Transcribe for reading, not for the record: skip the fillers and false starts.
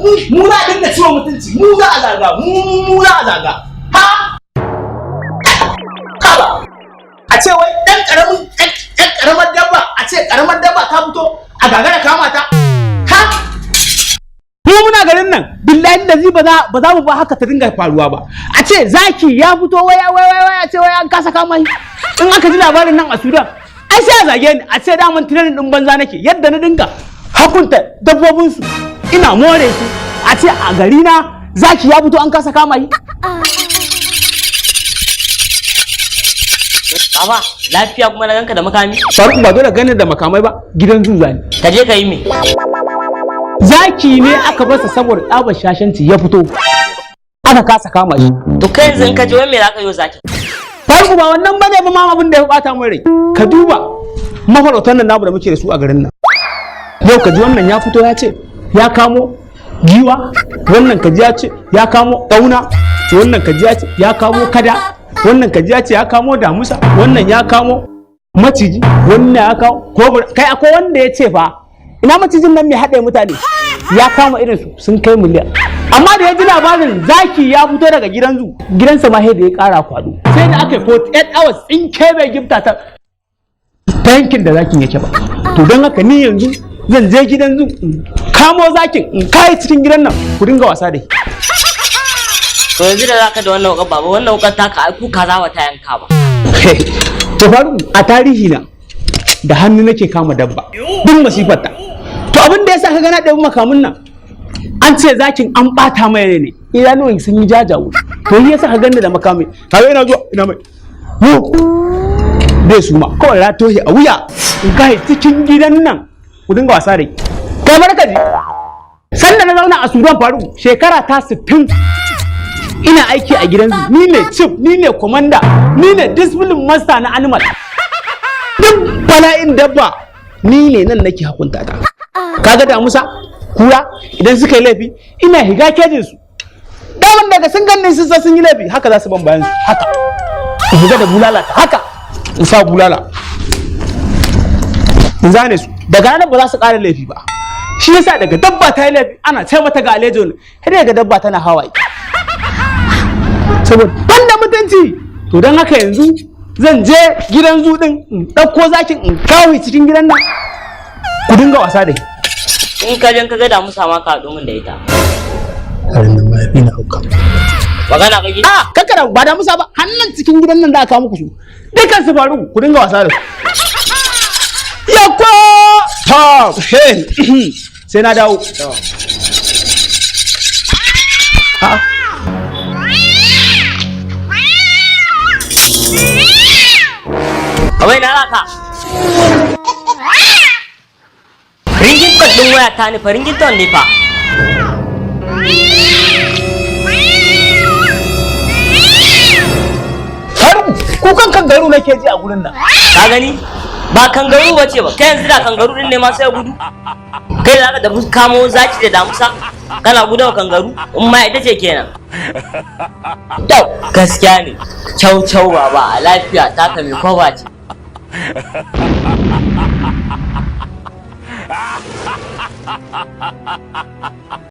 mu za a dinga ciwon mutunci, mu za a zaga, mu za a zaga. Ha? Haba. A ce wai ɗan ƙaramar dabba, a ce ƙaramar dabba ta fito a gagara kama ta. Ha? Mu muna garin nan, billahi da ba za mu ba haka ta dinga faruwa ba. A ce zaki ya fito waya a ce waya an kasa kama shi. In aka ji labarin nan a Sudan, ai sai a zage ni, a ce daman tunanin ɗin banza nake, yadda na dinga hakunta dabbobinsu, ina more su, a ce a gari na zaki ya fito an kasa kama shi. Baba, lafiya kuma na ganka da makami? Faruku ba dole ganin da makamai ba, gidan zuza ne. Ka je ka yi me? Zaki ne aka basa saboda tsabar shashanci ya fito. Aka kasa kama shi. To kai yanzu in ka je wai me za ka yi wa zaki? Faruku ba wannan bane ba ma abin da ya bata min rai. Ka duba mafarautan nan namu da muke da su a garin nan. Yau ka ji wannan ya fito ya ce ya kamo giwa, wannan ka ji ya ce ya kamo ɗauna, wannan ka ji ya ce ya kamo kada, wannan ka ji ya ce ya kamo damusa, wannan ya kamo maciji, wannan ya kamo kobra. Kai akwai wanda ya ce fa ina macijin nan mai haɗe mutane ya kama irin su sun kai miliyan. Amma da ya ji labarin zaki ya fito daga gidansa ma sai da ya ƙara kwado, sai da aka yi 48 hours in ke bai gifta ta yankin da zakin yake ba. To don haka ni yanzu zan je gidan zu kamo zakin in kai cikin gidan nan ku dinga wasa da shi. To yanzu da zaka da wannan wukar baba, wannan wukar taka ai ku kaza wa ta yanka ba. To faru a tarihi na da hannu nake kama dabba duk masifarta. To abin da yasa ka gana ɗaya makamun nan an ce zakin an ɓata mai ne, idanuwan sun yi jajawo. To yi yasa ka ganni da makamai, kaga ina zuwa ina mai bai su ma kawai ratohi a wuya in kai cikin gidan nan ku dinga wasa da kai barka ji. Sanda na zauna a Sudan faru shekara ta 60 ina aiki a gidan zu, ni ne chief, ni ne commander, ni ne discipline master na animal. Duk bala'in dabba ni ne nan nake hakunta ta. Kaga da Musa kura idan suka yi laifi ina higa kejin su, daman daga sun ganni sun yi laifi haka za su ban bayan su haka in higa da bulala ta haka in sa bulala in zane su, daga nan ba za su ƙara laifi ba. Shi yasa daga dabba ta yi laifi ana ce mata ga alejo ne, har daga dabba tana hawaye saboda banda mutunci. To don haka yanzu zan je gidan zu din in ɗauko zakin in kawo cikin gidan nan ku dinga wasa da shi. In ka je ka ga damu sama ka haɗu min da ita. Harin nan mahaifi na hauka. Magana kake? A kankara ba da musa ba, hannun cikin gidan nan da aka muku su dukkan su faru ku dinga wasa da su. Yakko ta sai na dawo. Kawai na raka. Ringin ɗin waya ta nufa ringin ton ne fa. Kukan kangaru nake ji a gurin nan. Ka gani? Ba kangaru bace ba. Kai yanzu da kangaru din ne ma sai gudu. Kai da zaka da kamo zaki da damusa. Kana gudawa kangaru? In ma ita ce kenan. Yau gaskiya ne. Cau baba a lafiya ta ka mai kwaba ce.